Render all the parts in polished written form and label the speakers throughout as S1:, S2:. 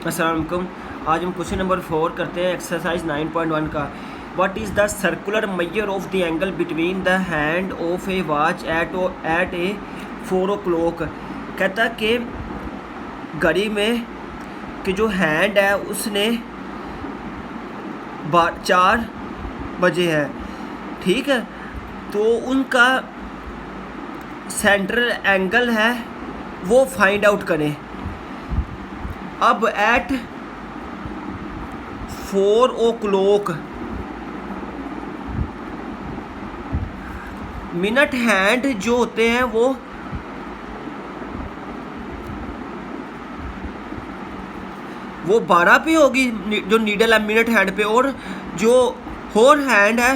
S1: अस्सलाम वालेकुम। आज हम क्वेश्चन नंबर 4 करते हैं एक्सरसाइज 9.1 का। What is the circular measure of the angle between the hand of a watch at a 4 o'clock। कहता है कि घड़ी में कि जो हैंड है उसने 4 बजे है, ठीक है, तो उनका सेंट्रल एंगल है वो फाइंड आउट करें। अब एट 4 o'clock मिनट हैंड जो होते हैं वो वो 12 पे होगी, जो नीडल है मिनट हैंड पे, और जो होर हैंड है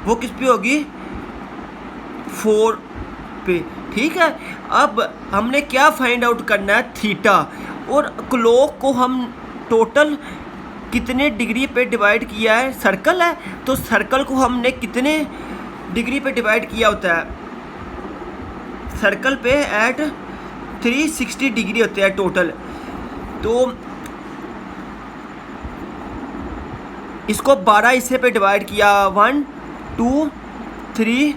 S1: वो किस पे होगी, 4 पे, ठीक है। अब हमने क्या फाइंड आउट करना है, थीटा, और क्लॉक को हम टोटल कितने डिग्री पे डिवाइड किया है, सर्कल है तो सर्कल को हमने कितने डिग्री पे डिवाइड किया होता है, सर्कल पे एट 360 डिग्री होते हैं टोटल। तो इसको 12 हिस्से पे डिवाइड किया, 1 2 3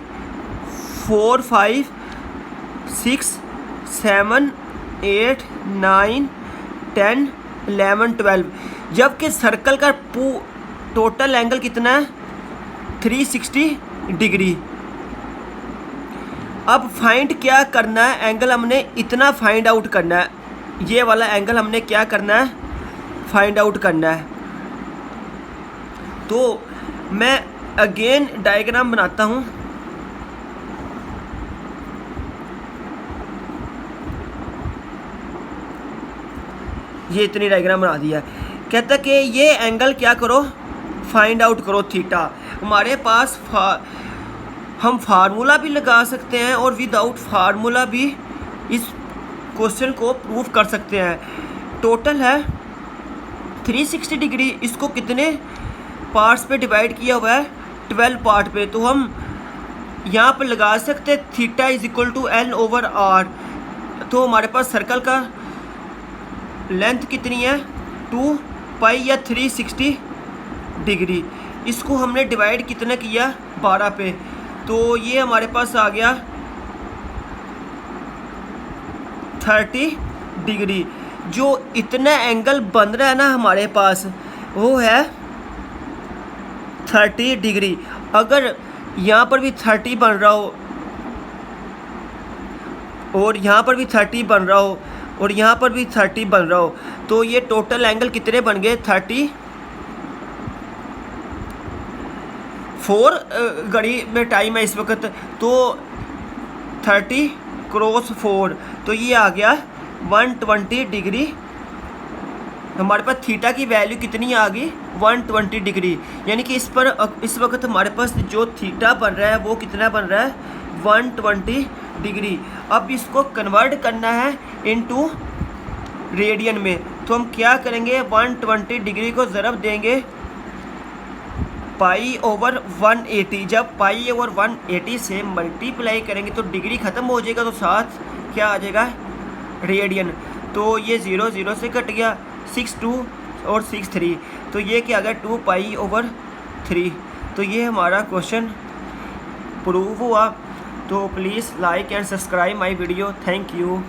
S1: 4 5 6 7 8 9 10 11 12, जबकि सर्कल का टोटल एंगल कितना है, 360 डिग्री। अब फाइंड क्या करना है, एंगल हमने इतना फाइंड आउट करना है, ये वाला एंगल हमने क्या करना है, फाइंड आउट करना है। तो मैं अगेन डायग्राम बनाता हूँ। ये इतनी डायग्राम बना दिया। कहता कि ये एंगल क्या करो, फाइंड आउट करो थीटा। हमारे पास हम फार्मूला भी लगा सकते हैं और विदाउट फार्मूला भी इस क्वेश्चन को प्रूव कर सकते हैं। टोटल है 360 डिग्री, इसको कितने पार्ट्स पे डिवाइड किया हुआ है, 12 पार्ट पे। तो हम यहाँ पर लगा सकते हैं theta is equal to L/R। तो हमारे पास सर्कल का लेंथ कितनी है, 2 पाई या 360 डिग्री। इसको हमने डिवाइड कितना किया, 12 पे, तो ये हमारे पास आ गया 30 डिग्री। जो इतना एंगल बन रहा है ना हमारे पास, वो है 30 डिग्री। अगर यहाँ पर भी 30 बन रहा हो और यहाँ पर भी 30 बन रहा हो और यहाँ पर भी 30 बन रहा हो, तो ये टोटल एंगल कितने बन गए, 34। घड़ी में टाइम है इस वक्त, तो 30 क्रॉस 4, तो ये आ गया 120 डिग्री। हमारे पास थीटा की वैल्यू कितनी आ गई, 120 डिग्री। यानी कि इस वक्त हमारे पास जो थीटा बन रहा है वो कितना बन रहा है, 120 डिग्री। अब इसको कन्वर्ट करना है इनटू रेडियन में, तो हम क्या करेंगे, 120 डिग्री को ज़रब देंगे π/180। जब π/180 से मल्टीप्लाई करेंगे तो डिग्री ख़त्म हो जाएगा, तो साथ क्या आ जाएगा, रेडियन। तो ये 0 0 से कट गया, 6 2 और 6 3, तो ये क्या आ गया, 2π/3। तो ये हमारा क्वेश्चन प्रूव हुआ। तो please like and subscribe my video. Thank you.